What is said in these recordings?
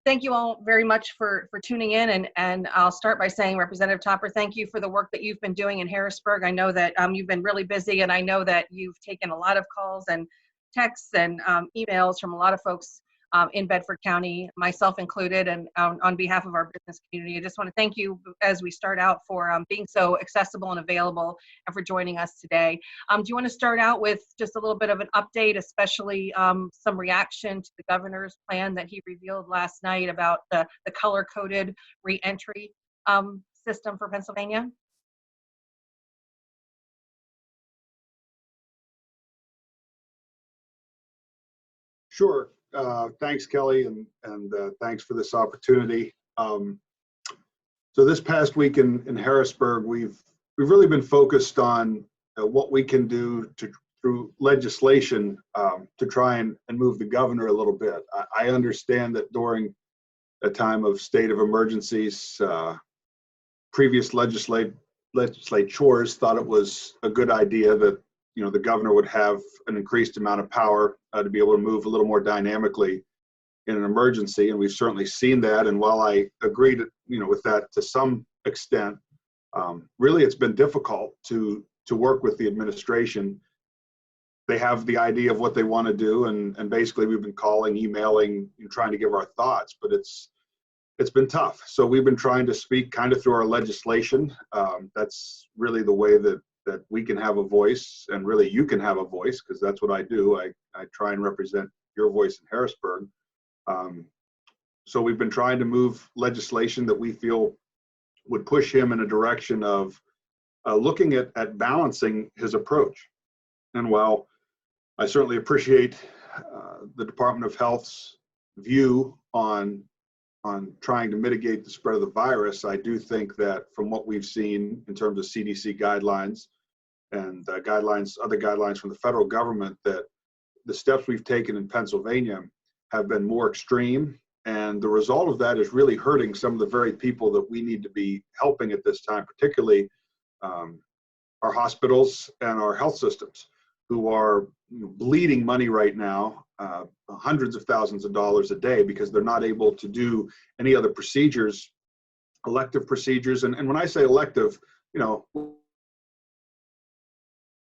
Thank you all very much for tuning in, and I'll start by saying, Representative Topper, thank you for the work that you've been doing in Harrisburg. I know that you've been really busy, and I know that you've taken a lot of calls and texts and emails from a lot of folks in Bedford County, myself included, and on behalf of our business community. I just want to thank you as we start out for being so accessible and available and for joining us today. Do you want to start out with just a little bit of an update, especially some reaction to the governor's plan that he revealed last night about the color-coded reentry system for Pennsylvania? Sure. Thanks, Kelly, and thanks for this opportunity. So this past week in Harrisburg, we've really been focused on what we can do through legislation to try and move the governor a little bit. I understand that during a time of state of emergencies, previous legislators thought it was a good idea that the governor would have an increased amount of power to be able to move a little more dynamically in an emergency, and we've certainly seen that. And while I agree with that to some extent, really it's been difficult to work with the administration. They have the idea of what they want to do, and basically we've been calling, emailing, and trying to give our thoughts, but it's been tough. So we've been trying to speak kind of through our legislation. That's really the way that we can have a voice, and really you can have a voice, because that's what I do. I try and represent your voice in Harrisburg. So we've been trying to move legislation that we feel would push him in a direction of looking at balancing his approach. And while I certainly appreciate the Department of Health's view on trying to mitigate the spread of the virus, I do think that from what we've seen in terms of CDC guidelines and other guidelines from the federal government, that the steps we've taken in Pennsylvania have been more extreme. And the result of that is really hurting some of the very people that we need to be helping at this time, particularly our hospitals and our health systems, who are bleeding money right now, hundreds of thousands of dollars a day, because they're not able to do any other procedures, elective procedures. And when I say elective,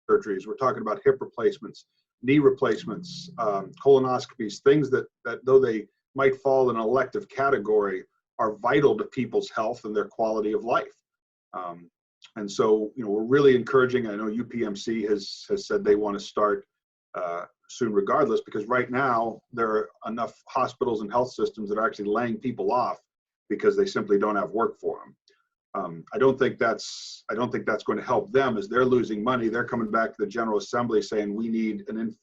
surgeries, we're talking about hip replacements, knee replacements, colonoscopies, things that though they might fall in an elective category, are vital to people's health and their quality of life. And so, we're really encouraging. I know UPMC has said they want to start soon regardless, because right now there are enough hospitals and health systems that are actually laying people off because they simply don't have work for them. I don't think that's going to help them, as they're losing money. They're coming back to the General Assembly saying we need an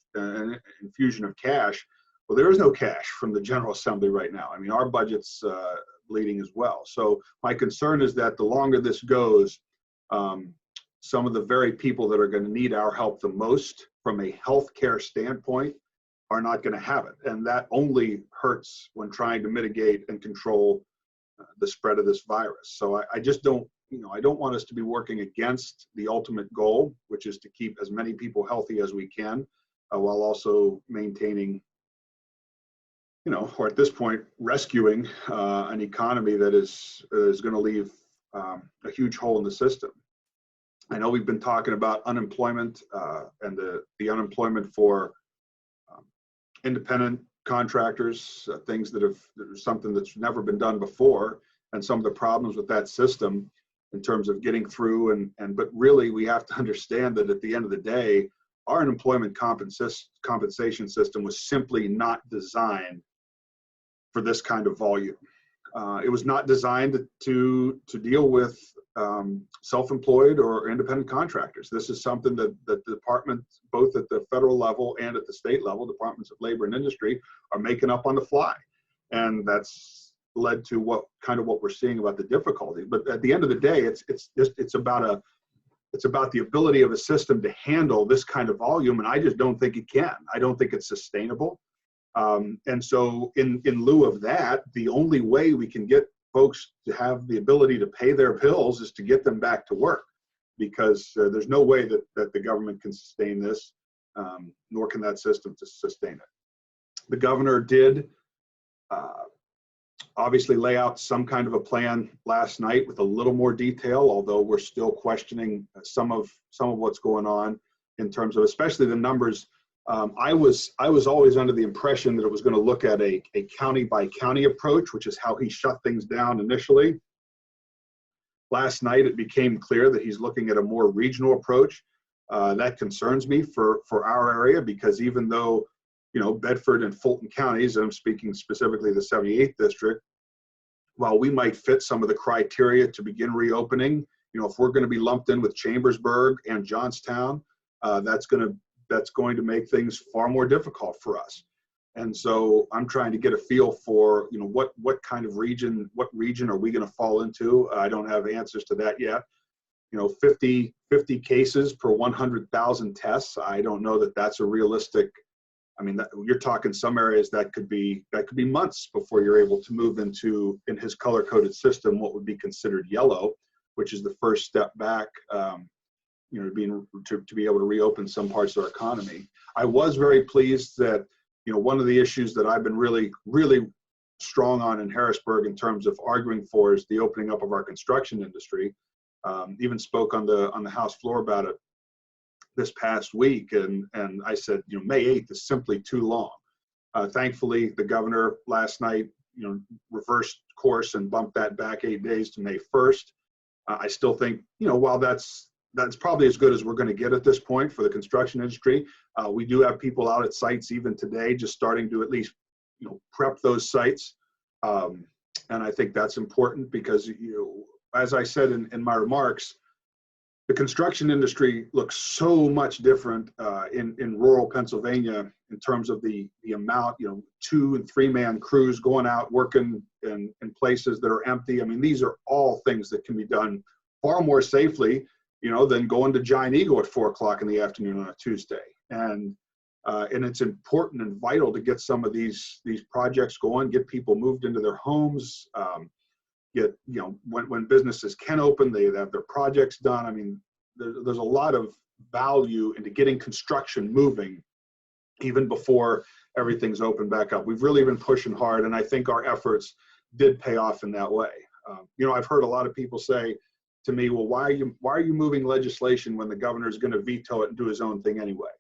infusion of cash. Well, there is no cash from the General Assembly right now. I mean, our budget's bleeding as well. So my concern is that the longer this goes, some of the very people that are going to need our help the most from a healthcare standpoint are not going to have it. And that only hurts when trying to mitigate and control the spread of this virus. So I just don't, I don't want us to be working against the ultimate goal, which is to keep as many people healthy as we can, while also maintaining, or at this point, rescuing an economy that is going to leave a huge hole in the system. I know we've been talking about unemployment and the unemployment for independent contractors, things that are something that's never been done before, and some of the problems with that system in terms of getting through. But really, we have to understand that at the end of the day, our unemployment compensation system was simply not designed for this kind of volume. It was not designed to deal with self-employed or independent contractors. This is something that the department, both at the federal level and at the state level, Departments of Labor and Industry, are making up on the fly. And that's led to what we're seeing about the difficulty. But at the end of the day, it's about the ability of a system to handle this kind of volume, and I just don't think it can. I don't think it's sustainable. And so in lieu of that, the only way we can get folks to have the ability to pay their bills is to get them back to work, because there's no way that the government can sustain this, nor can that system to sustain it. The governor did obviously lay out some kind of a plan last night with a little more detail, although we're still questioning some of what's going on in terms of especially the numbers. I was always under the impression that it was going to look at a county by county approach, which is how he shut things down initially. Last night, it became clear that he's looking at a more regional approach. That concerns me for our area, because even though, you know, Bedford and Fulton counties, and I'm speaking specifically the 78th district, while we might fit some of the criteria to begin reopening, you know, if we're going to be lumped in with Chambersburg and Johnstown, that's going to make things far more difficult for us. And so I'm trying to get a feel for, you know, what kind of region, what region are we going to fall into? I don't have answers to that yet. You know, 50 cases per 100,000 tests. I don't know that that's a realistic. I mean, you're talking some areas that could be months before you're able to move into, in his color-coded system, what would be considered yellow, which is the first step back, you know, to be able to reopen some parts of our economy. I was very pleased that, you know, one of the issues that I've been really strong on in Harrisburg in terms of arguing for is the opening up of our construction industry. Even spoke on the House floor about it this past week, and I said, you know, May 8th is simply too long. Thankfully, the governor last night, you know, reversed course and bumped that back 8 days to May 1st. I still think, you know, while that's probably as good as we're going to get at this point for the construction industry, we do have people out at sites even today, just starting to at least, you know, prep those sites, and I think that's important because, you know, as I said in my remarks, the construction industry looks so much different in rural Pennsylvania in terms of the amount, you know, 2- and 3-man crews going out working in places that are empty. I mean, these are all things that can be done far more safely, you know, than going to Giant Eagle at 4 o'clock in the afternoon on a Tuesday. And it's important and vital to get some of these projects going, get people moved into their homes, get, you know, when businesses can open, they have their projects done. I mean, there's a lot of value into getting construction moving even before everything's open back up. We've really been pushing hard, and I think our efforts did pay off in that way. You know, I've heard a lot of people say to me, well, why are you moving legislation when the governor is going to veto it and do his own thing anyway?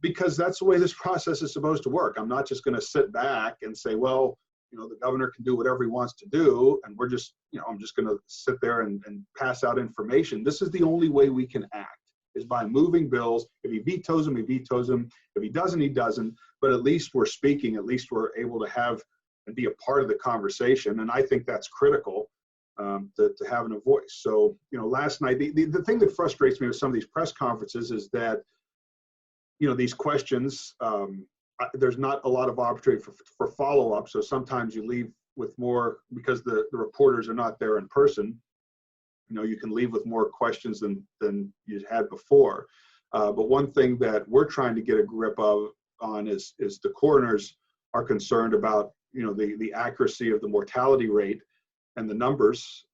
Because that's the way this process is supposed to work. I'm not just going to sit back and say, well, you know, the governor can do whatever he wants to do, and we're just, you know, I'm just going to sit there and pass out information. This is the only way we can act, is by moving bills. If he vetoes them, he vetoes them. If he doesn't, he doesn't. But at least we're speaking. At least we're able to have and be a part of the conversation. And I think that's critical, to having a voice. So, you know, last night, the thing that frustrates me with some of these press conferences is that, you know, these questions, there's not a lot of opportunity for follow-up. So sometimes you leave with more, because the reporters are not there in person, you know, you can leave with more questions than you had before. But one thing that we're trying to get a grip on is the coroners are concerned about, you know, the accuracy of the mortality rate and the numbers.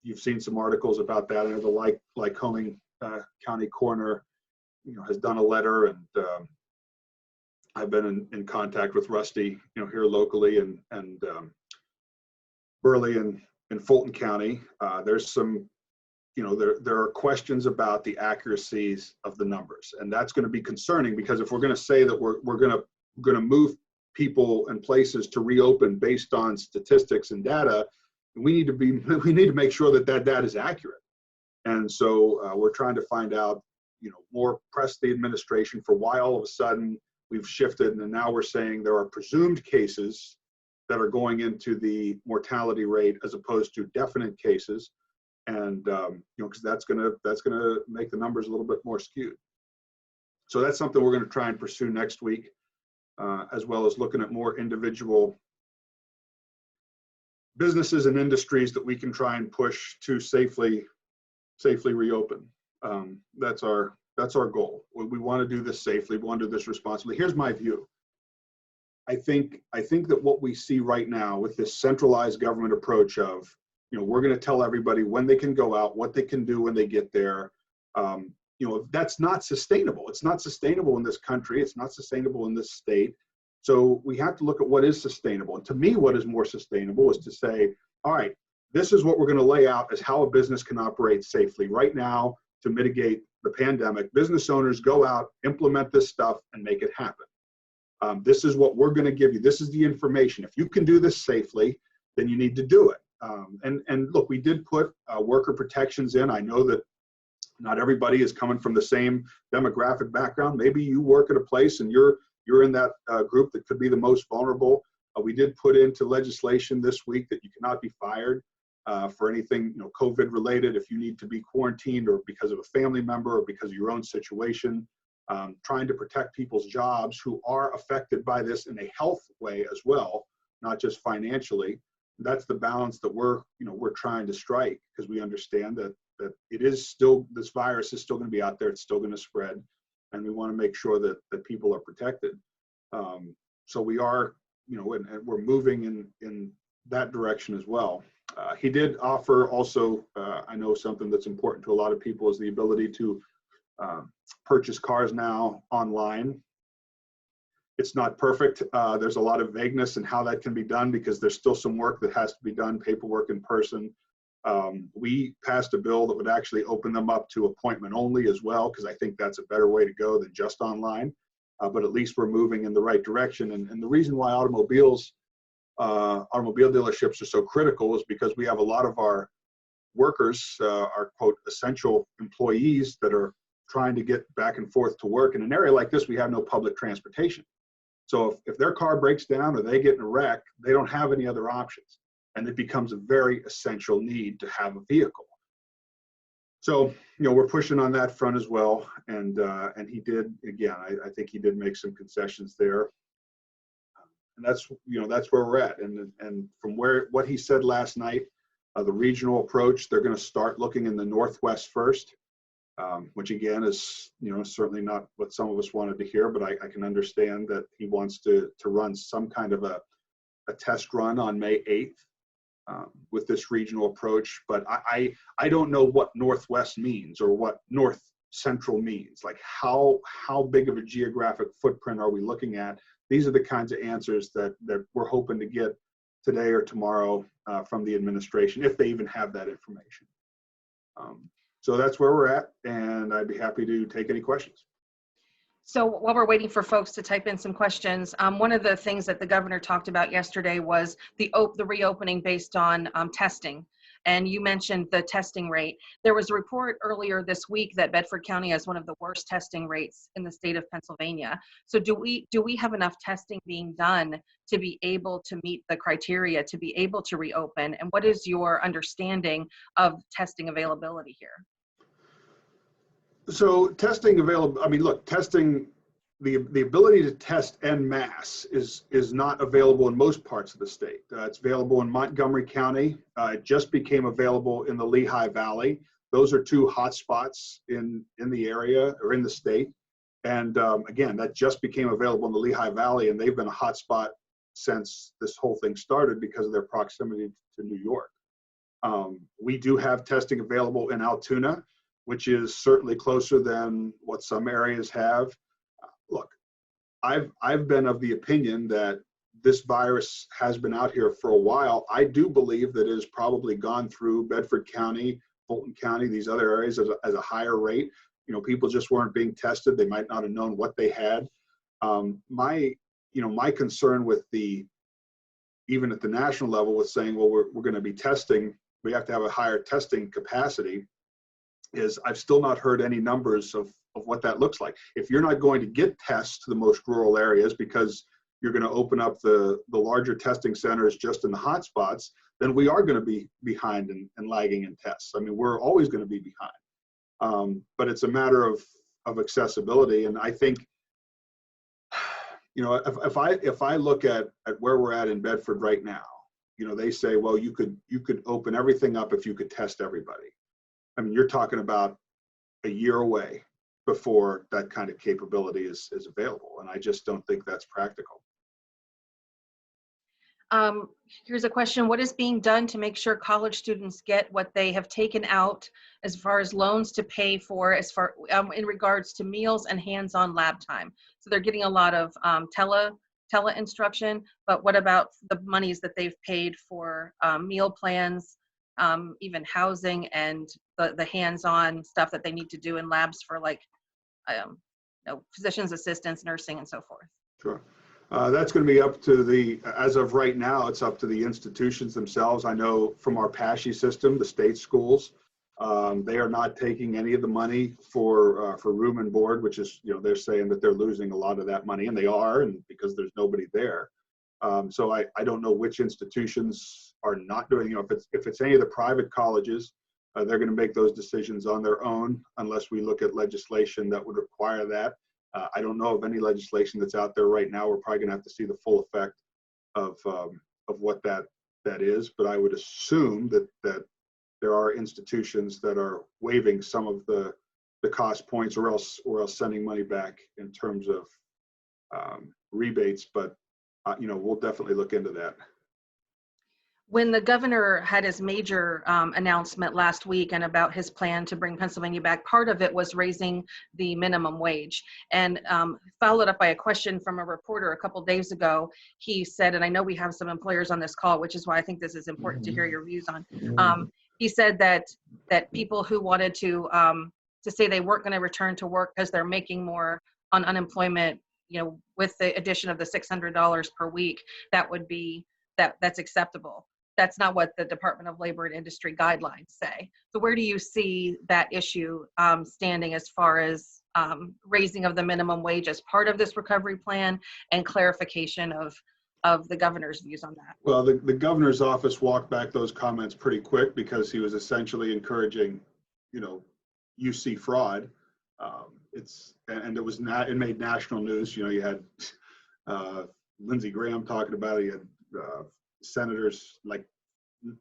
You've seen some articles about that. I know the Lycoming County coroner, you know, has done a letter, and I've been in contact with Rusty, you know, here locally, and Burley and Fulton County. There's some, you know, there are questions about the accuracies of the numbers, and that's going to be concerning, because if we're going to say that we're going to move people and places to reopen based on statistics and data, we need to make sure that data is accurate. And so we're trying to find out, you know, more, press the administration for why all of a sudden we've shifted, and now we're saying there are presumed cases that are going into the mortality rate as opposed to definite cases, and you know, because that's gonna make the numbers a little bit more skewed. So that's something we're going to try and pursue next week, as well as looking at more individual businesses and industries that we can try and push to safely reopen. That's our goal. We want to do this safely. We want to do this responsibly. Here's my view. I think that what we see right now with this centralized government approach of, you know, we're going to tell everybody when they can go out, what they can do when they get there. You know, that's not sustainable. It's not sustainable in this country. It's not sustainable in this state. So we have to look at what is sustainable. And to me, what is more sustainable is to say, all right, this is what we're going to lay out as how a business can operate safely right now to mitigate the pandemic. Business owners go out, implement this stuff, and make it happen. This is what we're going to give you. This is the information. If you can do this safely, then you need to do it. And look, we did put worker protections in. I know that not everybody is coming from the same demographic background. Maybe you work at a place and you're in that group that could be the most vulnerable. We did put into legislation this week that you cannot be fired for anything, COVID related. If you need to be quarantined or because of a family member or because of your own situation, trying to protect people's jobs who are affected by this in a health way as well, not just financially. That's the balance that we're trying to strike, because we understand that it is still, this virus is still going to be out there. It's still going to spread, and we want to make sure that people are protected. So we are, and we're moving in that direction as well. He did offer also, I know something that's important to a lot of people is the ability to purchase cars now online. It's not perfect. There's a lot of vagueness in how that can be done because there's still some work that has to be done, paperwork in person. We passed a bill that would actually open them up to appointment only as well, because I think that's a better way to go than just online. But at least we're moving in the right direction. And the reason why automobile dealerships are so critical is because we have a lot of our workers, our quote essential employees, that are trying to get back and forth to work. In an area like this, we have no public transportation. So if their car breaks down or they get in a wreck, they don't have any other options. And it becomes a very essential need to have a vehicle. So, we're pushing on that front as well. And he did, again, I think he did make some concessions there. And that's where we're at. And from what he said last night, the regional approach, they're going to start looking in the Northwest first. Which again is, certainly not what some of us wanted to hear, but I can understand that he wants to run some kind of a test run on May 8th with this regional approach. But I don't know what Northwest means or what North Central means. Like how big of a geographic footprint are we looking at? These are the kinds of answers that we're hoping to get today or tomorrow from the administration, if they even have that information. So that's where we're at, and I'd be happy to take any questions. So while we're waiting for folks to type in some questions, one of the things that the governor talked about yesterday was the reopening based on testing. And you mentioned the testing rate. There was a report earlier this week that Bedford County has one of the worst testing rates in the state of Pennsylvania. So do we have enough testing being done to be able to meet the criteria to be able to reopen? And what is your understanding of testing availability here? So testing testing, the ability to test en masse is not available in most parts of the state. It's available in Montgomery County. It just became available in the Lehigh Valley. Those are two hot spots in the area or in the state. And again, that just became available in the Lehigh Valley, and they've been a hot spot since this whole thing started because of their proximity to New York. We do have testing available in Altoona, which is certainly closer than what some areas have. Look, I've been of the opinion that this virus has been out here for a while. I do believe that it has probably gone through Bedford County, Fulton County, these other areas as a higher rate. People just weren't being tested. They might not have known what they had. My concern with even at the national level with saying, well, we're going to be testing, we have to have a higher testing capacity, is I've still not heard any numbers of what that looks like. If you're not going to get tests to the most rural areas because you're going to open up the larger testing centers just in the hot spots, then we are going to be behind and lagging in tests. I mean, we're always going to be behind. But it's a matter of accessibility. And I think, if I look at where we're at in Bedford right now, they say, well, you could open everything up if you could test everybody. I mean, you're talking about a year away before that kind of capability is available. And I just don't think that's practical. Here's a question. What is being done to make sure college students get what they have taken out as far as loans to pay for, in regards to meals and hands-on lab time? So they're getting a lot of tele-instruction, but what about the monies that they've paid for meal plans, even housing, and the hands-on stuff that they need to do in labs for, like, physician's assistants, nursing, and so forth? Sure. That's going to be up to as of right now, it's up to the institutions themselves. I know from our PASHE system, the state schools, they are not taking any of the money for room and board, which is, they're saying that they're losing a lot of that money, and they are, and because there's nobody there. So I don't know which institutions are not doing, if it's any of the private colleges, they're going to make those decisions on their own unless we look at legislation that would require that. I don't know of any legislation that's out there right now. We're probably going to have to see the full effect of what that is, but I would assume that there are institutions that are waiving some of the cost points, or else sending money back in terms of rebates. But we'll definitely look into that. When the governor had his major announcement last week and about his plan to bring Pennsylvania back, part of it was raising the minimum wage. And followed up by a question from a reporter a couple days ago, he said, and I know we have some employers on this call, which is why I think this is important to hear your views on. He said that people who wanted to say they weren't going to return to work because they're making more on unemployment, with the addition of the $600 per week, that's acceptable. That's not what the Department of Labor and Industry guidelines say. So where do you see that issue standing as far as raising of the minimum wage as part of this recovery plan, and clarification of the governor's views on that? Well, the governor's office walked back those comments pretty quick, because he was essentially encouraging, UC fraud. It made national news. You had Lindsey Graham talking about it. You had senators, like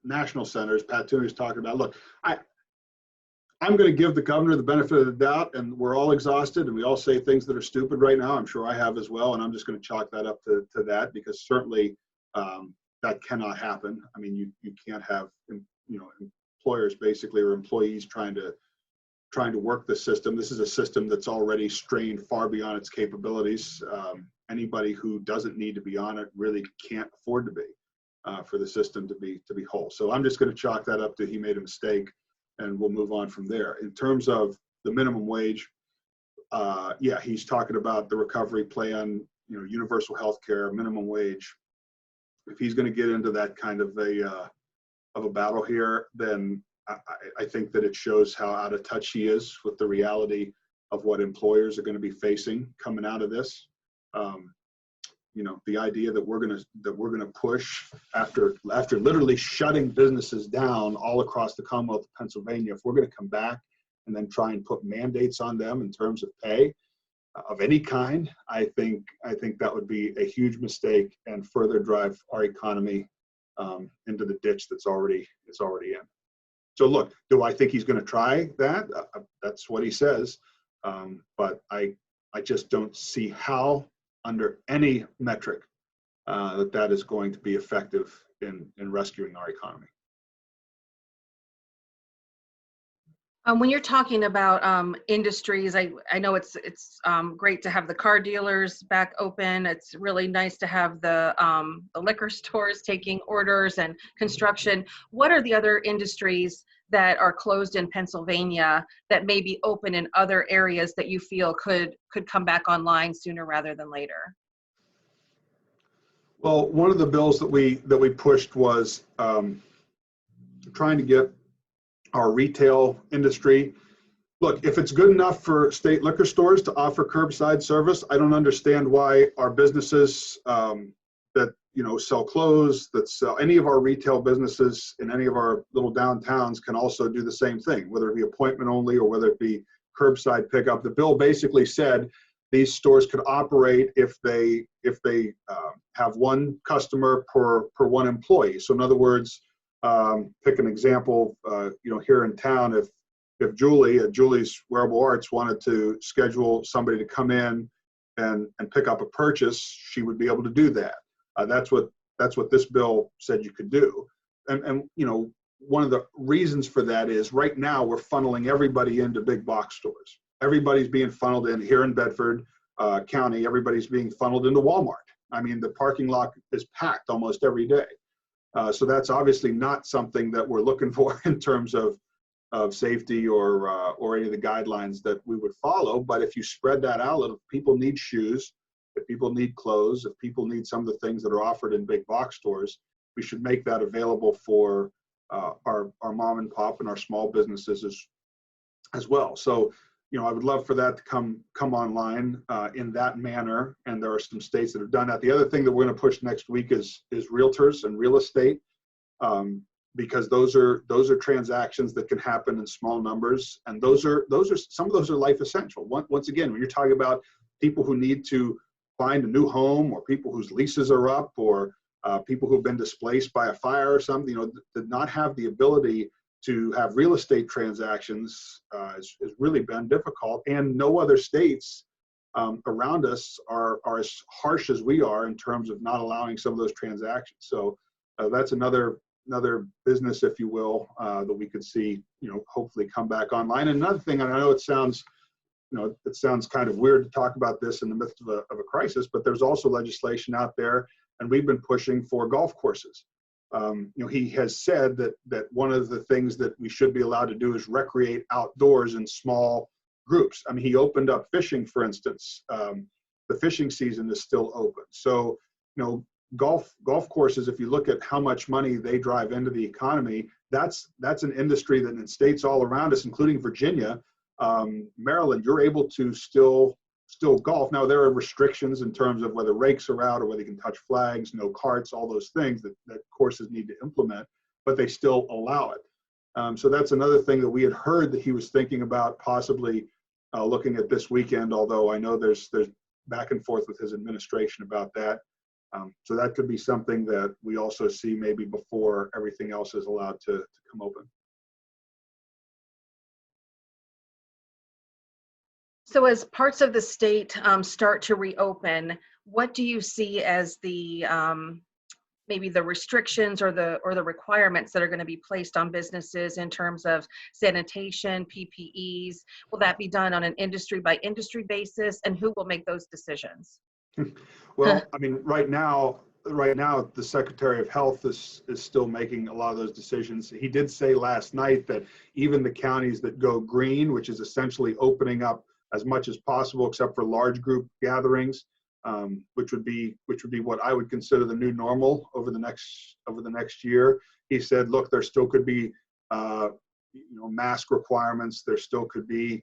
national senators, Pat Toomey's talking about, look, I'm going to give the governor the benefit of the doubt, and we're all exhausted and we all say things that are stupid right now. I'm sure I have as well, and I'm just going to chalk that up to that, because certainly that cannot happen. I mean, you can't have employers basically, or employees trying to work the system. This is a system that's already strained far beyond its capabilities. Anybody who doesn't need to be on it really can't afford to be, for the system to be whole. So I'm just going to chalk that up to he made a mistake, and we'll move on from there. In terms of the minimum wage, he's talking about the recovery plan, universal health care, minimum wage. If he's going to get into that kind of a battle here, then I think that it shows how out of touch he is with the reality of what employers are going to be facing coming out of this. The idea that we're going to push after literally shutting businesses down all across the Commonwealth of Pennsylvania, if we're going to come back and then try and put mandates on them in terms of pay of any kind, I think that would be a huge mistake and further drive our economy into the ditch it's already in. So look, do I think he's going to try that? That's what he says, but I just don't see how, under any metric, that is going to be effective in rescuing our economy. When you're talking about industries, I know it's great to have the car dealers back open. It's really nice to have the liquor stores taking orders, and construction. What are the other industries that are closed in Pennsylvania that may be open in other areas that you feel could come back online sooner rather than later? Well, one of the bills that we pushed was trying to get our retail industry. Look, if it's good enough for state liquor stores to offer curbside service, I don't understand why our businesses that sell clothes, that sell any of our retail businesses in any of our little downtowns can also do the same thing, whether it be appointment only or whether it be curbside pickup. The bill basically said these stores could operate if they have one customer per one employee. So in other words, pick an example, here in town, if Julie at Julie's Wearable Arts wanted to schedule somebody to come in and pick up a purchase, she would be able to do that. That's what this bill said you could do. And one of the reasons for that is right now we're funneling everybody into big box stores. Everybody's being funneled in here in Bedford County. Everybody's being funneled into Walmart. I mean, the parking lot is packed almost every day. So that's obviously not something that we're looking for in terms of safety or any of the guidelines that we would follow. But if you spread that out, if people need shoes, if people need clothes, if people need some of the things that are offered in big box stores, we should make that available for our mom and pop and our small businesses as well. So, you know, I would love for that to come online in that manner. And there are some states that have done that. The other thing that we're going to push next week is realtors and real estate, because those are transactions that can happen in small numbers, and those are some of those are life essential. Once again, when you're talking about people who need to find a new home, or people whose leases are up, or people who've been displaced by a fire or something, you know, did not have the ability to have real estate transactions has really been difficult. And no other states around us are as harsh as we are in terms of not allowing some of those transactions. So that's another business, if you will, that we could see, you know, hopefully come back online. And another thing, and I know it sounds kind of weird to talk about this in the midst of a crisis, but there's also legislation out there, and we've been pushing for golf courses. You know, he has said that one of the things that we should be allowed to do is recreate outdoors in small groups. I mean, he opened up fishing, for instance. The fishing season is still open. So, you know, golf courses, if you look at how much money they drive into the economy, that's an industry that in states all around us, including Virginia, Maryland, you're able to still golf. Now, there are restrictions in terms of whether rakes are out or whether you can touch flags, no carts, all those things that courses need to implement, but they still allow it. So that's another thing that we had heard that he was thinking about possibly looking at this weekend, although I know there's back and forth with his administration about that. So that could be something that we also see maybe before everything else is allowed to come open. So as parts of the state start to reopen, what do you see as the maybe the restrictions or the requirements that are going to be placed on businesses in terms of sanitation, PPEs? Will that be done on an industry by industry basis, and who will make those decisions? Well, I mean, right now, the Secretary of Health is still making a lot of those decisions. He did say last night that even the counties that go green, which is essentially opening up as much as possible, except for large group gatherings, which would be what I would consider the new normal over the next year. He said, look, there still could be mask requirements. There still could be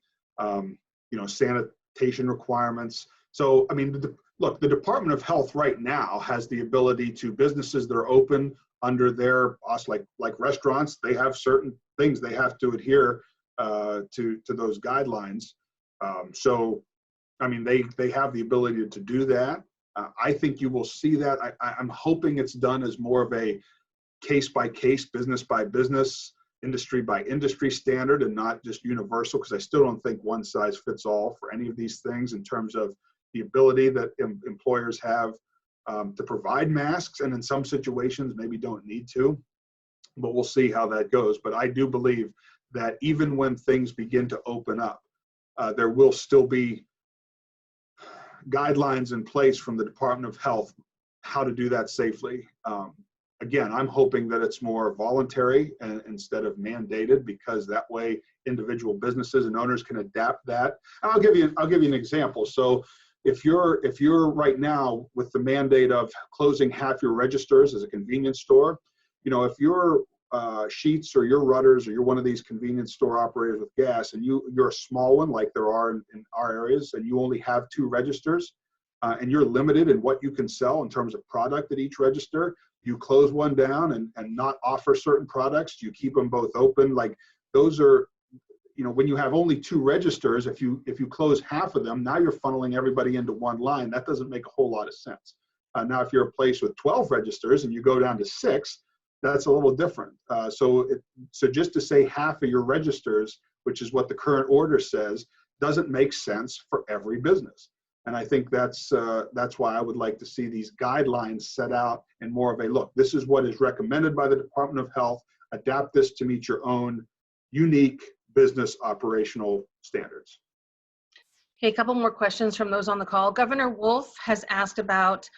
sanitation requirements. So I mean, look, the Department of Health right now has the ability to, businesses that are open under their, like restaurants, they have certain things they have to adhere to those guidelines. So, I mean, they have the ability to do that. I think you will see that. I'm hoping it's done as more of a case by case, business by business, industry by industry standard, and not just universal, because I still don't think one size fits all for any of these things in terms of the ability that employers have to provide masks, and in some situations maybe don't need to, but we'll see how that goes. But I do believe that even when things begin to open up, there will still be guidelines in place from the Department of Health how to do that safely. Again, I'm hoping that it's more voluntary instead of mandated, because that way individual businesses and owners can adapt that. And I'll give you an example. So if you're right now with the mandate of closing half your registers as a convenience store, you know, if you're Sheets or your Rudders or you're one of these convenience store operators with gas, and you're a small one like there are in our areas, and you only have 2 registers, and you're limited in what you can sell in terms of product at each register, you close one down and not offer certain products, you keep them both open. Like, those are, you know, when you have only 2 registers, if you close half of them, now you're funneling everybody into one line. That doesn't make a whole lot of sense. Now, if you're a place with 12 registers and you go down to 6, that's a little different. So just to say half of your registers, which is what the current order says, doesn't make sense for every business. And I think that's why I would like to see these guidelines set out in more of a, look, this is what is recommended by the Department of Health. Adapt this to meet your own unique business operational standards. Okay, a couple more questions from those on the call. Governor Wolf was asked about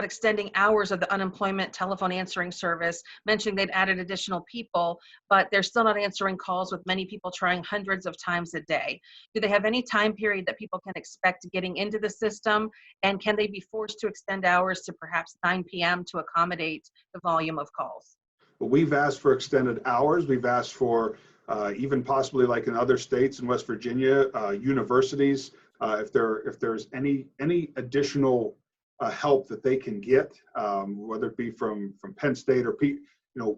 extending hours of the unemployment telephone answering service, mentioning they'd added additional people, but they're still not answering calls with many people trying hundreds of times a day. Do they have any time period that people can expect getting into the system? And can they be forced to extend hours to perhaps 9 p.m. to accommodate the volume of calls? But we've asked for extended hours. We've asked for even possibly like in other states in West Virginia, universities, if there's any additional help that they can get, whether it be from Penn State or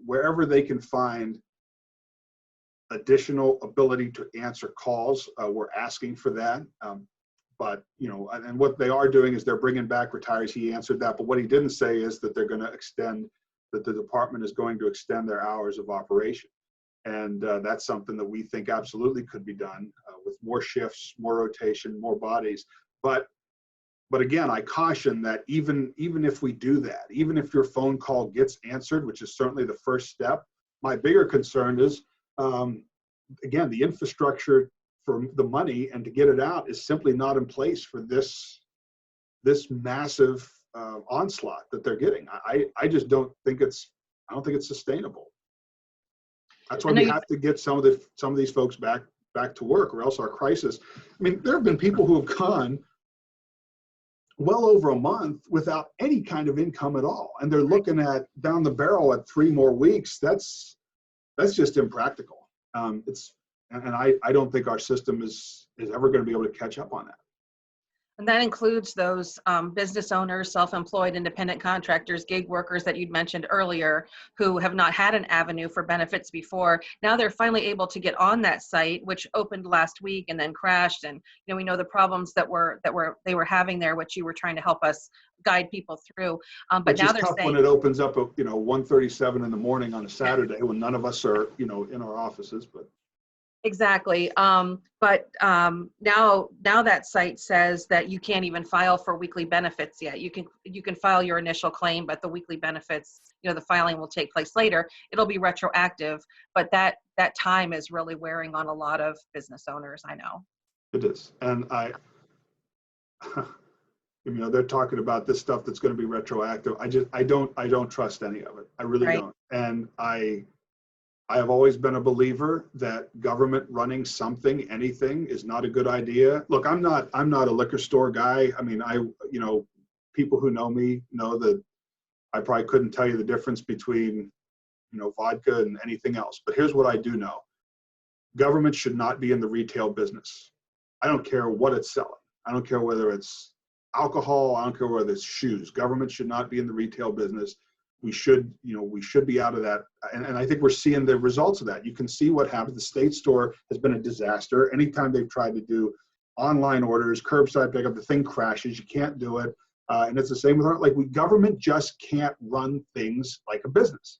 wherever they can find additional ability to answer calls, we're asking for that. But and what they are doing is they're bringing back retirees. He answered that, but what he didn't say is that they're going to extend, that the department is going to extend their hours of operation. And that's something that we think absolutely could be done with more shifts, more rotation, more bodies. But again, I caution that even if we do that, even if your phone call gets answered, which is certainly the first step, my bigger concern is, again, the infrastructure for the money and to get it out is simply not in place for this massive onslaught that they're getting. I just don't think it's sustainable. That's why we have to get some of these folks back to work, or else our crisis. I mean, there have been people who have gone well over a month without any kind of income at all, and they're looking at down the barrel at 3 more weeks. That's just impractical. I don't think our system is ever going to be able to catch up on that. And that includes those business owners, self-employed, independent contractors, gig workers that you'd mentioned earlier, who have not had an avenue for benefits before. Now they're finally able to get on that site, which opened last week and then crashed. And we know the problems that they were having there, which you were trying to help us guide people through. But now they're tough saying, when it opens up at 1:37 in the morning on a Saturday when none of us are in our offices, but. Exactly. But now that site says that you can't even file for weekly benefits yet. You can file your initial claim, but the weekly benefits, the filing will take place later. It'll be retroactive, but that time is really wearing on a lot of business owners, I know. It is. And they're talking about this stuff that's going to be retroactive. I don't trust any of it. I really don't. And I have always been a believer that government running something, anything, is not a good idea. Look, I'm not a liquor store guy. I mean, people who know me know that I probably couldn't tell you the difference between, vodka and anything else. But here's what I do know. Government should not be in the retail business. I don't care what it's selling. I don't care whether it's alcohol. I don't care whether it's shoes. Government should not be in the retail business. We should be out of that. And I think we're seeing the results of that. You can see what happens. The State Store has been a disaster. Anytime they've tried to do online orders, curbside pickup, the thing crashes. You can't do it. And it's the same with government just can't run things like a business.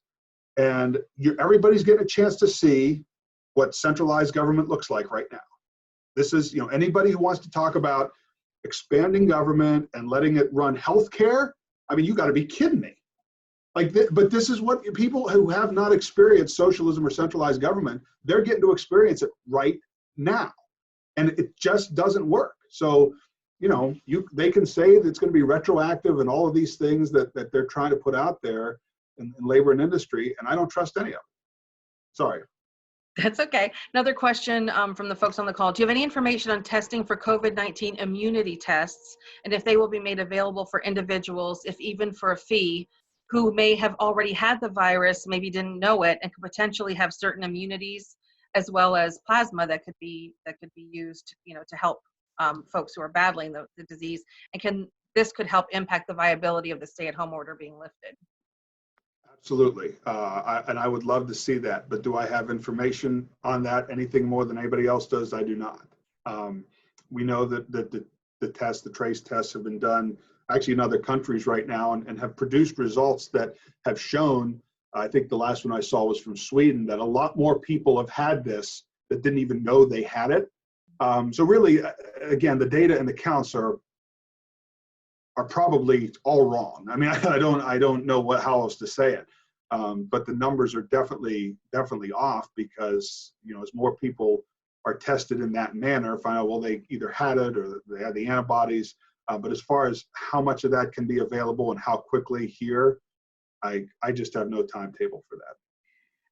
And everybody's getting a chance to see what centralized government looks like right now. This is, anybody who wants to talk about expanding government and letting it run healthcare, I mean, you got to be kidding me. But this is what people who have not experienced socialism or centralized government, they're getting to experience it right now. And it just doesn't work. So, they can say that it's going to be retroactive and all of these things that they're trying to put out there in labor and industry, and I don't trust any of them. Sorry. That's okay. Another question from the folks on the call. Do you have any information on testing for COVID-19 immunity tests, and if they will be made available for individuals, if even for a fee, who may have already had the virus, maybe didn't know it, and could potentially have certain immunities, as well as plasma that could be used, to help folks who are battling the disease, and this could help impact the viability of the stay-at-home order being lifted? Absolutely, and I would love to see that. But do I have information on that? Anything more than anybody else does? I do not. We know that the trace tests have been done actually in other countries right now and have produced results that have shown, I think the last one I saw was from Sweden, that a lot more people have had this that didn't even know they had it. So really, again, the data and the counts are probably all wrong. I mean, I don't know how else to say it. But the numbers are definitely off because, as more people are tested in that manner, find out, well, they either had it or they had the antibodies. But as far as how much of that can be available and how quickly here, I just have no timetable for that.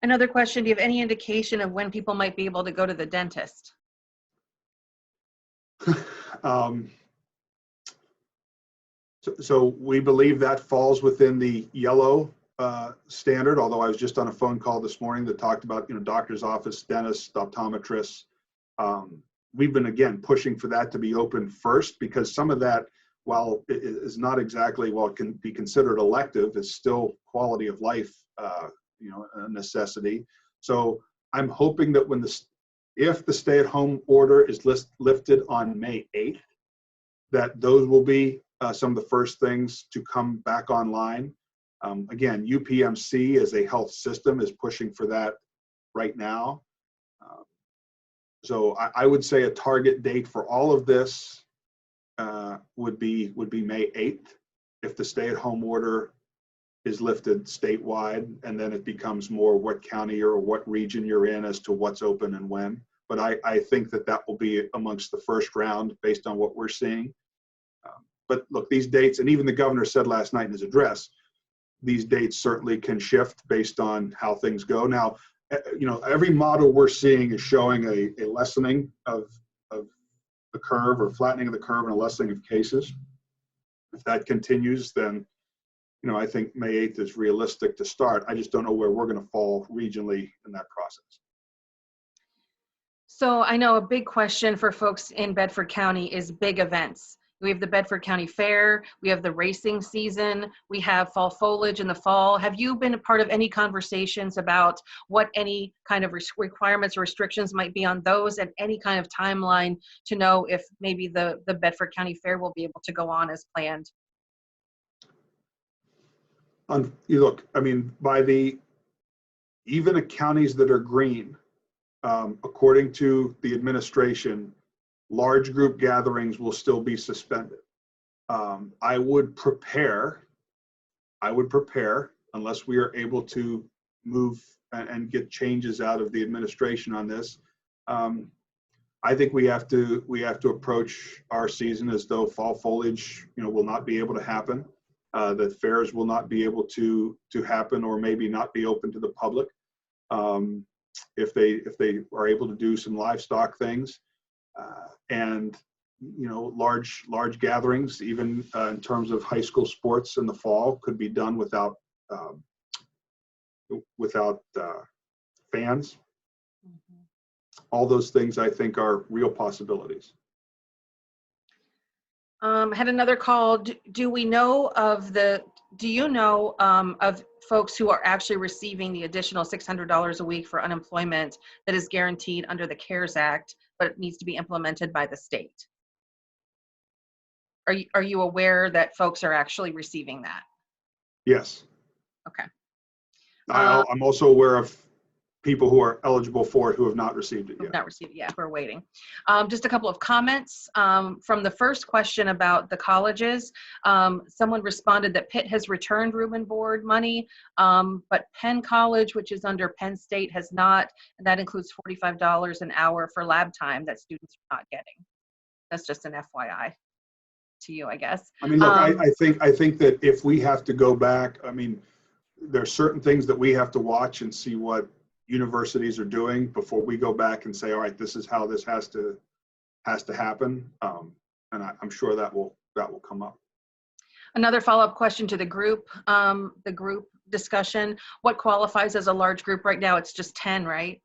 Another question, do you have any indication of when people might be able to go to the dentist? So we believe that falls within the yellow standard, although I was just on a phone call this morning that talked about, doctor's office, dentists, optometrists. We've been, again, pushing for that to be open first, because some of that, while it is not exactly, while it can be considered elective, is still quality of life, a necessity. So I'm hoping that if the stay-at-home order is lifted on May 8th, that those will be some of the first things to come back online. Again, UPMC as a health system is pushing for that right now. So I would say a target date for all of this would be May 8th, if the stay-at-home order is lifted statewide, and then it becomes more what county or what region you're in as to what's open and when. But I think that will be amongst the first round based on what we're seeing. But look, these dates, and even the governor said last night in his address, these dates certainly can shift based on how things go. Now, every model we're seeing is showing a lessening of the curve, or flattening of the curve, and a lessening of cases. If that continues, then I think May 8th is realistic to start. I just don't know where we're going to fall regionally in that process. So I know a big question for folks in Bedford County is big events. We have the Bedford County Fair, we have the racing season, we have fall foliage in the fall. Have you been a part of any conversations about what any kind of requirements or restrictions might be on those, and any kind of timeline to know if maybe the Bedford County Fair will be able to go on as planned? Look, I mean, even the counties that are green, according to the administration, large group gatherings will still be suspended. I would prepare, unless we are able to move and get changes out of the administration on this. I think we have to approach our season as though fall foliage, will not be able to happen. That fairs will not be able to happen, or maybe not be open to the public. If they are able to do some livestock things, and large gatherings, even in terms of high school sports in the fall, could be done without fans. Mm-hmm. All those things, I think, are real possibilities. Had another call. Do you know of folks who are actually receiving the additional $600 a week for unemployment that is guaranteed under the CARES Act, but it needs to be implemented by the state? Are you aware that folks are actually receiving that? Yes. Okay. I'm also aware of people who are eligible for it who have not received it yet. Not received it yet. We're waiting. Just a couple of comments from the first question about the colleges. Someone responded that Pitt has returned room and board money, but Penn College, which is under Penn State, has not, and that includes $45 an hour for lab time that students are not getting. That's just an FYI to you, I guess. I mean, look, I think that if we have to go back, I mean, there's certain things that we have to watch and see what universities are doing before we go back and say, all right, this is how this has to happen. And I'm sure that will come up. Another follow-up question to the group discussion. What qualifies as a large group right now? It's just 10, right?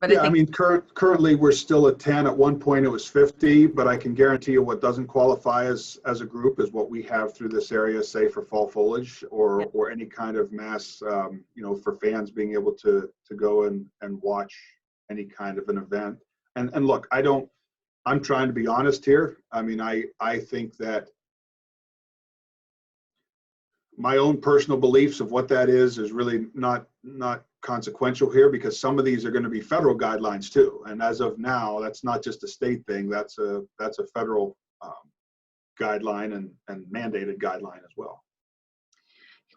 But yeah, I mean, currently we're still at 10. At one point it was 50, but I can guarantee you what doesn't qualify as a group is what we have through this area, say for fall foliage or any kind of mass, for fans being able to go and watch any kind of an event. And look, I'm trying to be honest here. I mean, I think that my own personal beliefs of what that is really not consequential here, because some of these are going to be federal guidelines too. And as of now, that's not just a state thing. That's a federal guideline and mandated guideline as well.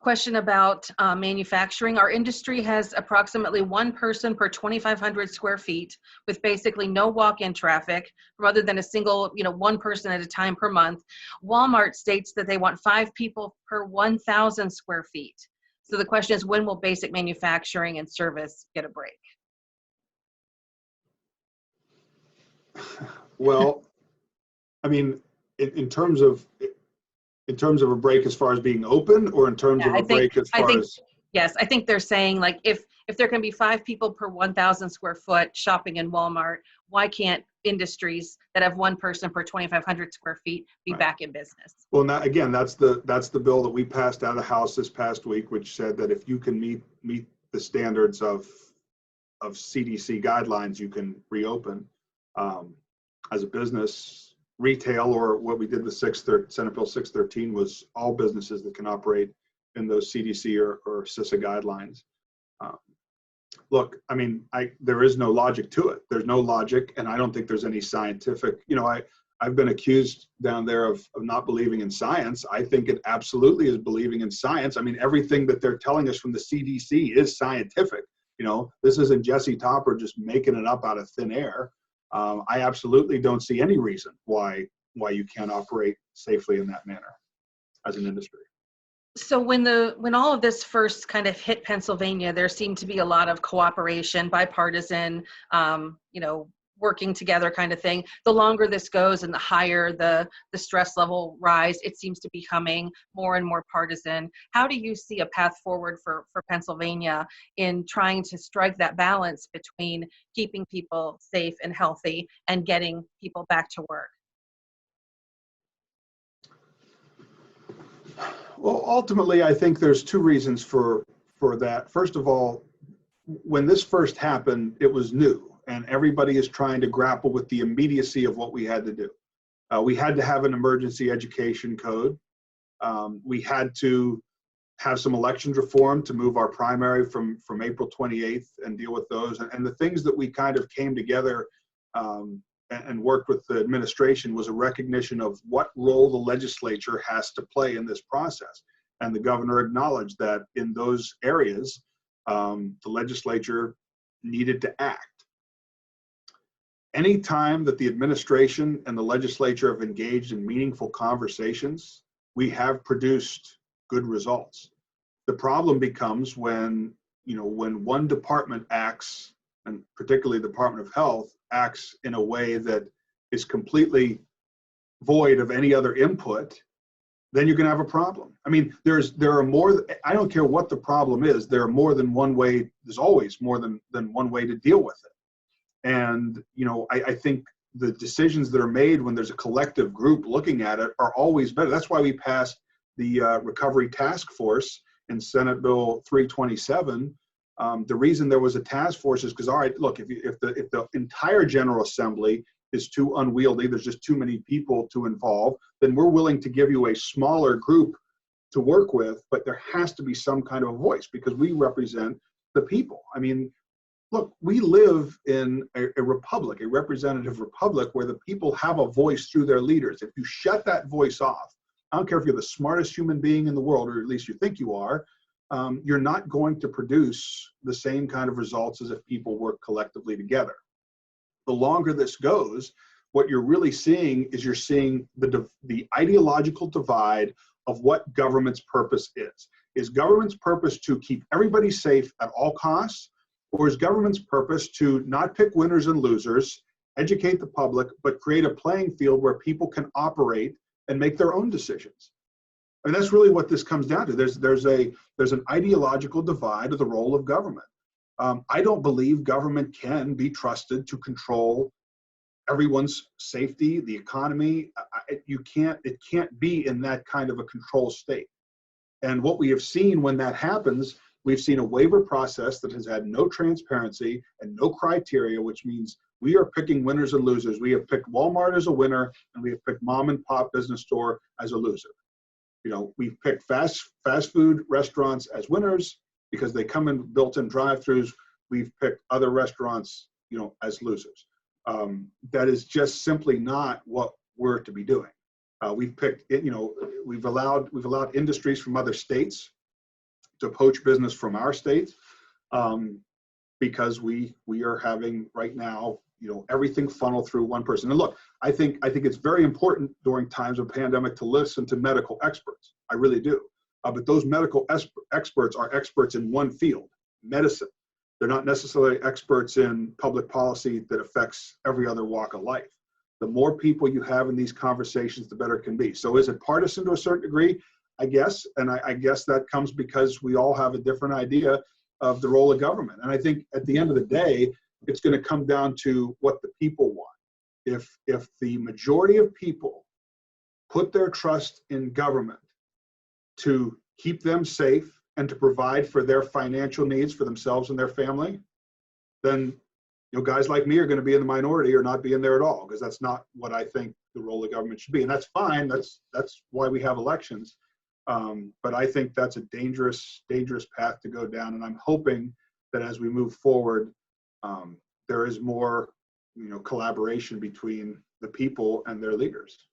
Question about manufacturing. Our industry has approximately one person per 2,500 square feet, with basically no walk-in traffic, rather than a single, one person at a time per month. Walmart states that they want 5 people per 1,000 square feet. So the question is, when will basic manufacturing and service get a break? Well, I mean, in terms of a break as far as being open, or in terms of a break as far as? Yes, I think they're saying, like, if there can be 5 people per 1,000 square foot shopping in Walmart, why can't industries that have 1 person per 2,500 square feet be back in business? Well, now again, that's the bill that we passed out of the House this past week, which said that if you can meet the standards of CDC guidelines, you can reopen as a business. Retail, or what we did with Senate Bill 613, was all businesses that can operate in those CDC or CISA guidelines. Look, I mean, there is no logic to it. There's no logic, and I don't think there's any scientific. I've been accused down there of not believing in science. I think it absolutely is believing in science. I mean, everything that they're telling us from the CDC is scientific. This isn't Jesse Topper just making it up out of thin air. I absolutely don't see any reason why you can't operate safely in that manner as an industry. So when all of this first kind of hit Pennsylvania, there seemed to be a lot of cooperation, bipartisan, working together kind of thing. The longer this goes and the higher the stress level rise, it seems to be becoming more and more partisan. How do you see a path forward for Pennsylvania in trying to strike that balance between keeping people safe and healthy and getting people back to work? Well, ultimately, I think there's 2 reasons for that. First of all, when this first happened, it was new, and everybody is trying to grapple with the immediacy of what we had to do. We had to have an emergency education code. We had to have some elections reform to move our primary from April 28th and deal with those. And the things that we kind of came together and worked with the administration was a recognition of what role the legislature has to play in this process. And the governor acknowledged that in those areas, the legislature needed to act. Any time that the administration and the legislature have engaged in meaningful conversations, we have produced good results. The problem becomes when one department acts, and particularly the Department of Health, acts in a way that is completely void of any other input, then you're going to have a problem. I mean, there are more. I don't care what the problem is. There are more than one way. There's always more than one way to deal with it. And I think the decisions that are made when there's a collective group looking at it are always better. That's why we passed the Recovery Task Force in Senate Bill 327. The reason there was a task force is because, all right, look, if the entire General Assembly is too unwieldy, there's just too many people to involve, then we're willing to give you a smaller group to work with, but there has to be some kind of a voice because we represent the people. I mean, look, we live in a republic, a representative republic, where the people have a voice through their leaders. If you shut that voice off, I don't care if you're the smartest human being in the world, or at least you think you are, you're not going to produce the same kind of results as if people work collectively together. The longer this goes, what you're really seeing is you're seeing the ideological divide of what government's purpose is. Is government's purpose to keep everybody safe at all costs? Or is government's purpose to not pick winners and losers, educate the public, but create a playing field where people can operate and make their own decisions? I mean, that's really what this comes down to. There's an ideological divide of the role of government. I don't believe government can be trusted to control everyone's safety, the economy. It can't be in that kind of a control state. And what we have seen when that happens, we've seen a waiver process that has had no transparency and no criteria, which means we are picking winners and losers. We have picked Walmart as a winner, and we have picked mom and pop business store as a loser. We've picked fast food restaurants as winners because they come in built-in drive-throughs. We've picked other restaurants, as losers. That is just simply not what we're to be doing. We've picked, we've allowed industries from other states poach business from our states, because we are having right now, everything funnel through one person. And look, I think it's very important during times of pandemic to listen to medical experts. I really do. But those medical experts are experts in one field, medicine. They're not necessarily experts in public policy that affects every other walk of life. The more people you have in these conversations, the better it can be. So is it partisan to a certain degree? I guess. And I guess that comes because we all have a different idea of the role of government. And I think at the end of the day, it's going to come down to what the people want. If the majority of people put their trust in government to keep them safe and to provide for their financial needs for themselves and their family, then guys like me are going to be in the minority or not be in there at all, because that's not what I think the role of government should be. And that's fine. That's why we have elections. But I think that's a dangerous path to go down. And I'm hoping that as we move forward, there is more, collaboration between the people and their leaders.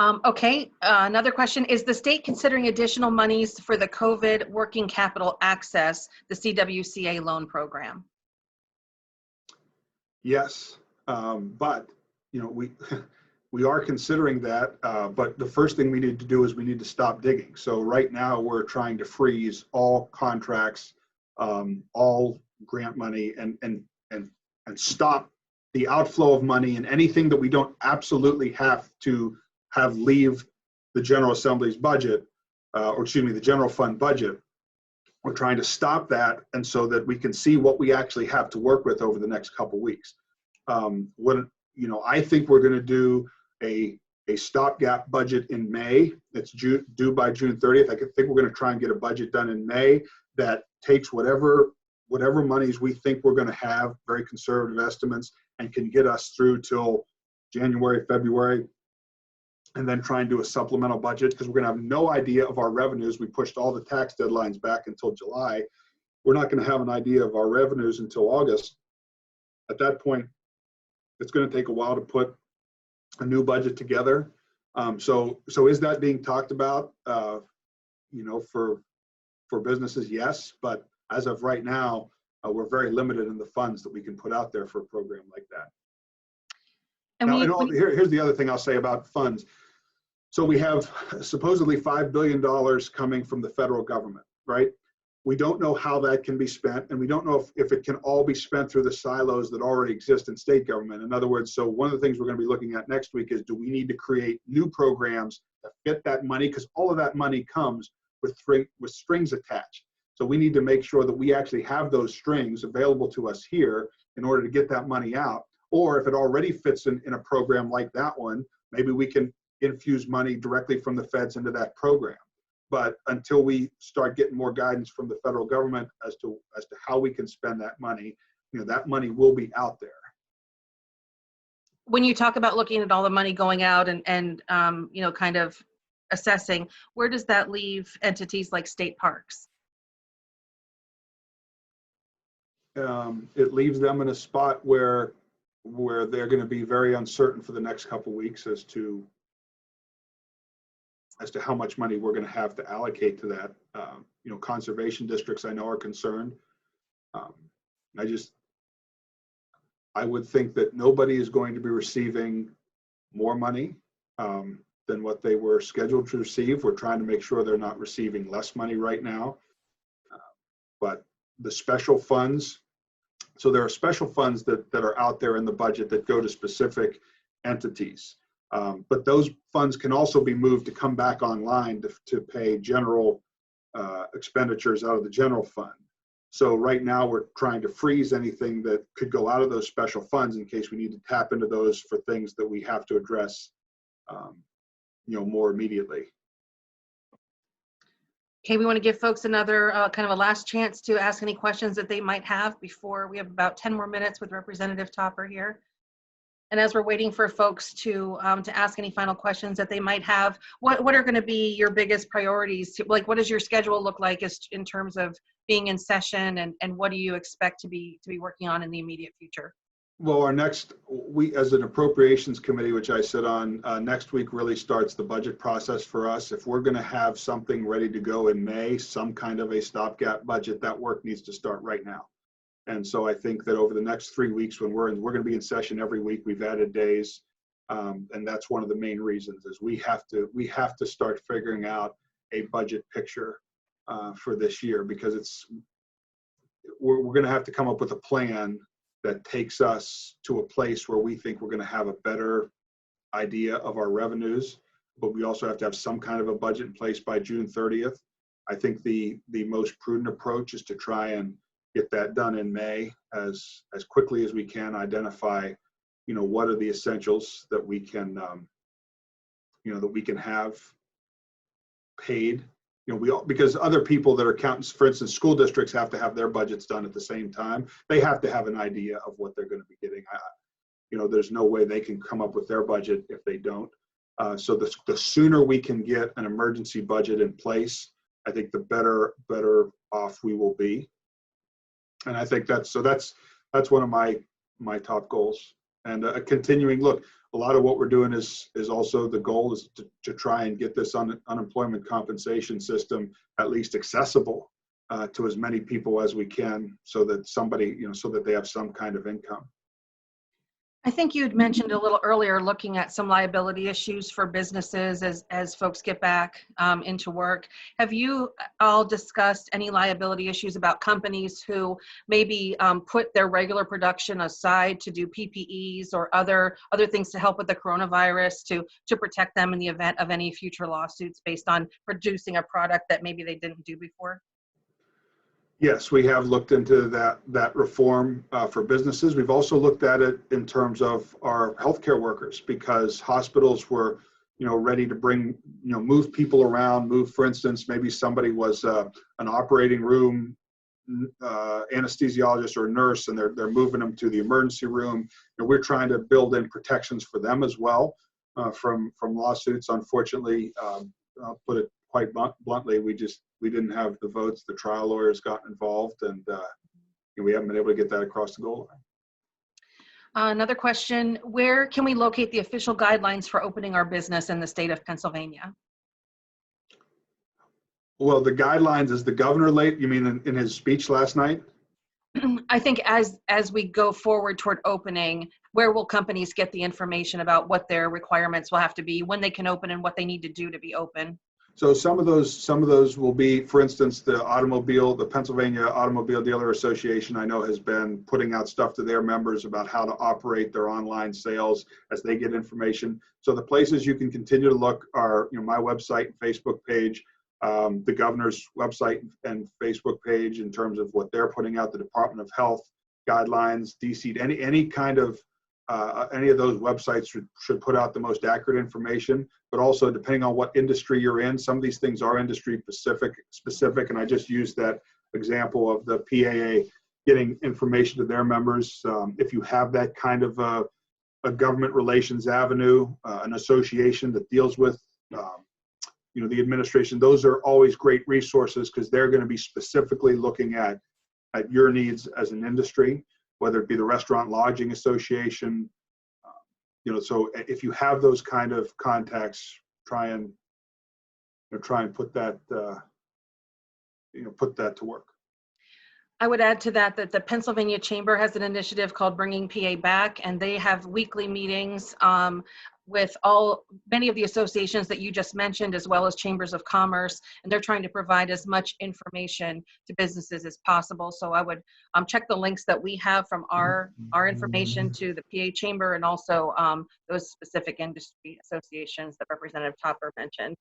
Okay, another question. Is the state considering additional monies for the COVID Working Capital Access, the CWCA loan program? Yes, but, we are considering that, but the first thing we need to do is we need to stop digging. So right now we're trying to freeze all contracts, all grant money, and stop the outflow of money and anything that we don't absolutely have to have leave the General Assembly's budget, the general fund budget. We're trying to stop that, and so that we can see what we actually have to work with over the next couple weeks. I think we're going to do a stopgap budget in May. It's due by June 30th. I think we're going to try and get a budget done in May that takes whatever monies we think we're going to have, very conservative estimates, and can get us through till January, February, and then try and do a supplemental budget, because we're going to have no idea of our revenues. We pushed all the tax deadlines back until July. We're not going to have an idea of our revenues until August. At that point, it's going to take a while to put a new budget together. So is that being talked about, for businesses? Yes, but as of right now, we're very limited in the funds that we can put out there for a program like that. And here's the other thing I'll say about funds. So we have supposedly $5 billion coming from the federal government, right? We don't know how that can be spent, and we don't know if it can all be spent through the silos that already exist in state government. In other words, so one of the things we're going to be looking at next week is, do we need to create new programs that fit that money? Because all of that money comes with strings attached. So we need to make sure that we actually have those strings available to us here in order to get that money out. Or if it already fits in a program like that one, maybe we can infuse money directly from the feds into that program. But until we start getting more guidance from the federal government as to how we can spend that money, that money will be out there. When you talk about looking at all the money going out and kind of assessing, where does that leave entities like state parks? It leaves them in a spot where they're going to be very uncertain for the next couple of weeks as to how much money we're going to have to allocate to that. Conservation districts I know are concerned. I would think that nobody is going to be receiving more money than what they were scheduled to receive. We're trying to make sure they're not receiving less money right now. But the special funds, so there are special funds that are out there in the budget that go to specific entities. But those funds can also be moved to come back online to pay general expenditures out of the general fund. So right now we're trying to freeze anything that could go out of those special funds in case we need to tap into those for things that we have to address, more immediately. Okay, we want to give folks another kind of a last chance to ask any questions that they might have before we have about 10 more minutes with Representative Topper here. And as we're waiting for folks to ask any final questions that they might have, what are going to be your biggest priorities? What does your schedule look like in terms of being in session, and what do you expect to be working on in the immediate future? Well, we, as an appropriations committee, which I sit on, next week really starts the budget process for us. If we're going to have something ready to go in May, some kind of a stopgap budget, that work needs to start right now. And so I think that over the next 3 weeks, when we're going to be in session every week, we've added days. And that's one of the main reasons is we have to start figuring out a budget picture for this year, because we're going to have to come up with a plan that takes us to a place where we think we're going to have a better idea of our revenues, but we also have to have some kind of a budget in place by June 30th. I think the most prudent approach is to try and get that done in May as quickly as we can, identify, what are the essentials that we can, that we can have paid. Because other people that are accountants, for instance, school districts have to have their budgets done at the same time. They have to have an idea of what they're going to be getting. There's no way they can come up with their budget if they don't. So the sooner we can get an emergency budget in place, I think the better off we will be. And I think that's one of my top goals. And continuing, look, a lot of what we're doing is also the goal is to try and get this unemployment compensation system at least accessible to as many people as we can, so that so that they have some kind of income. I think you'd mentioned a little earlier looking at some liability issues for businesses as folks get back into work. Have you all discussed any liability issues about companies who maybe put their regular production aside to do PPEs or other things to help with the coronavirus to protect them in the event of any future lawsuits based on producing a product that maybe they didn't do before? Yes, we have looked into that reform for businesses. We've also looked at it in terms of our healthcare workers, because hospitals were, ready to move people around. For instance, maybe somebody was an operating room anesthesiologist or nurse, and they're moving them to the emergency room. And we're trying to build in protections for them as well from lawsuits. Unfortunately, I'll put it quite bluntly, we didn't have the votes. The trial lawyers got involved, and we haven't been able to get that across the goal line. Another question, where can we locate the official guidelines for opening our business in the state of Pennsylvania? Well, the guidelines is the governor late, you mean in his speech last night? I think as we go forward toward opening, where will companies get the information about what their requirements will have to be, when they can open, and what they need to do to be open? So some of those will be, for instance, the Pennsylvania Automobile Dealer Association, I know, has been putting out stuff to their members about how to operate their online sales as they get information. So the places you can continue to look are, my website and Facebook page, the governor's website and Facebook page in terms of what they're putting out, the Department of Health guidelines, DC, any kind of any of those websites should put out the most accurate information, but also depending on what industry you're in, some of these things are industry specific, and I just used that example of the PAA getting information to their members. If you have that kind of a government relations avenue, an association that deals with the administration, those are always great resources, because they're going to be specifically looking at your needs as an industry, whether it be the Restaurant Lodging Association. So if you have those kind of contacts, try and put that put that to work. I would add to that the Pennsylvania Chamber has an initiative called Bringing PA Back, and they have weekly meetings with many of the associations that you just mentioned, as well as chambers of commerce, and they're trying to provide as much information to businesses as possible. So I would check the links that we have from our information to the PA Chamber, and also those specific industry associations that Representative Topper mentioned.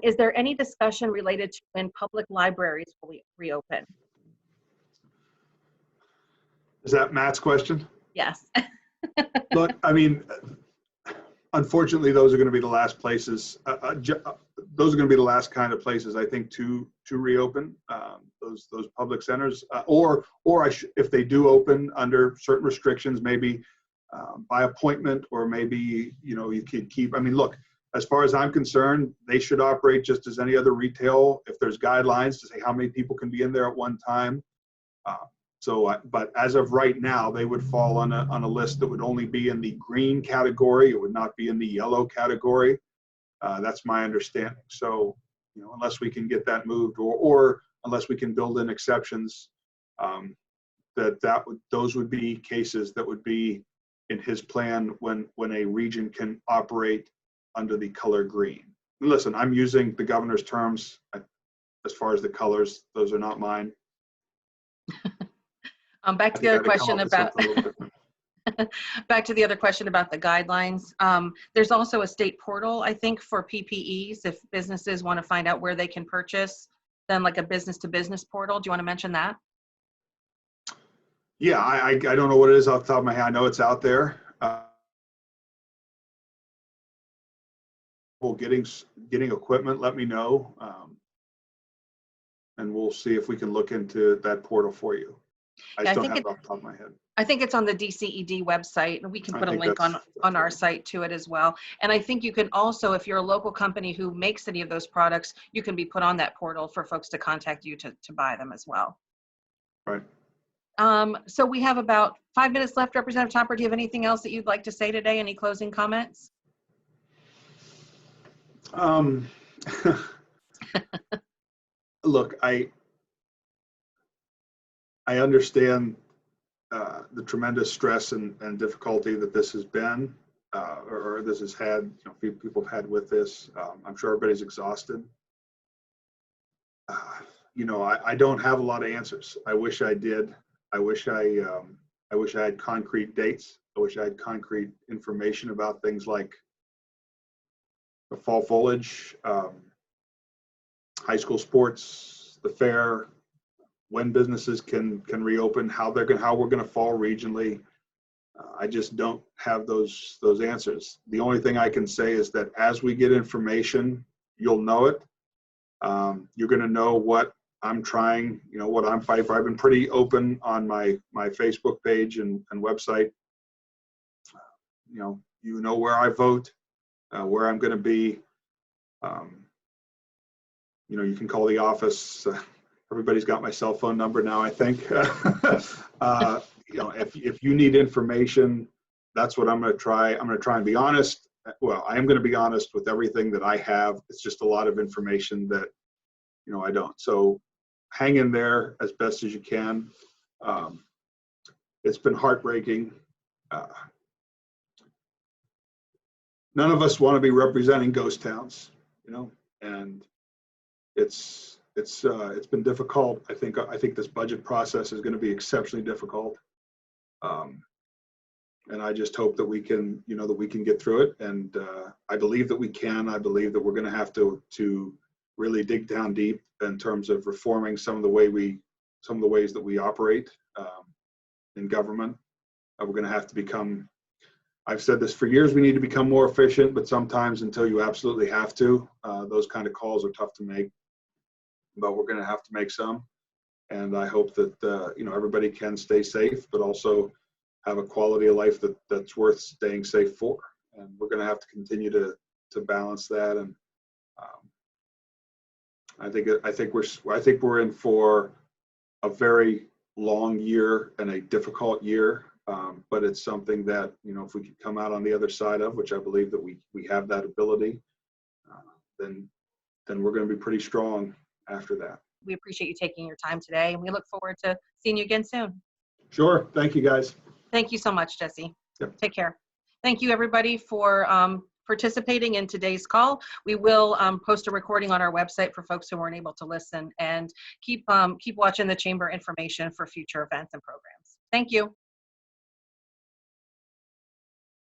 Is there any discussion related to when public libraries will reopen? Is that Matt's question? Yes. Look, I mean, unfortunately, those are going to be the last places. Those are going to be the last kind of places, I think, to reopen those public centers, if they do open under certain restrictions, maybe by appointment, or maybe you could keep. I mean, look, as far as I'm concerned, they should operate just as any other retail. If there's guidelines to say how many people can be in there at one time, So, but as of right now, they would fall on a list that would only be in the green category. It would not be in the yellow category. That's my understanding. So, unless we can get that moved, or unless we can build in exceptions, those would be cases that would be in his plan when a region can operate under the color green. And listen, I'm using the governor's terms as far as the colors; those are not mine. Back to the other question about back to the other question about the guidelines. There's also a state portal, I think, for PPEs if businesses want to find out where they can purchase them, like a business-to-business portal. Do you want to mention that? Yeah, I don't know what it is off the top of my head. I know it's out there. Getting equipment, let me know, and we'll see if we can look into that portal for you. I just don't have it off the top of my head. I think it's on the DCED website, and we can put a link on our site to it as well. And I think you can also, if you're a local company who makes any of those products, you can be put on that portal for folks to contact you to buy them as well. Right. So we have about 5 minutes left. Representative Topper, do you have anything else that you'd like to say today? Any closing comments? Look, I understand the tremendous stress and difficulty that this has been, or this has had, people have had with this. I'm sure everybody's exhausted. I don't have a lot of answers. I wish I did. I wish I had concrete dates. I wish I had concrete information about things like the fall foliage, high school sports, the fair, when businesses can reopen, how we're going to fall regionally. I just don't have those answers. The only thing I can say is that as we get information, you'll know it. You're going to know what I'm trying, what I'm fighting for. I've been pretty open on my Facebook page and website. You know where I vote, where I'm going to be. You can call the office. Everybody's got my cell phone number now, I think. If you need information, that's what I'm going to try. I'm going to try and be honest. Well, I am going to be honest with everything that I have. It's just a lot of information that, I don't. So hang in there as best as you can. It's been heartbreaking. None of us want to be representing ghost towns, and it's been difficult. I think this budget process is going to be exceptionally difficult, and I just hope that we can get through it. And I believe that we can. I believe that we're going to have to really dig down deep in terms of reforming some of the ways that we operate in government. We're going to have to become. I've said this for years. We need to become more efficient, but sometimes until you absolutely have to, those kind of calls are tough to make. But we're going to have to make some, and I hope that everybody can stay safe, but also have a quality of life that's worth staying safe for. And we're going to have to continue to balance that. And I think we're in for a very long year and a difficult year, but it's something that if we could come out on the other side of, which I believe that we have that ability, then we're going to be pretty strong after that. We appreciate you taking your time today, and we look forward to seeing you again soon. Sure. Thank you, guys. Thank you so much, Jesse. Yep. Take care. Thank you, everybody, for participating in today's call. We will post a recording on our website for folks who weren't able to listen, and keep watching the Chamber information for future events and programs. Thank you.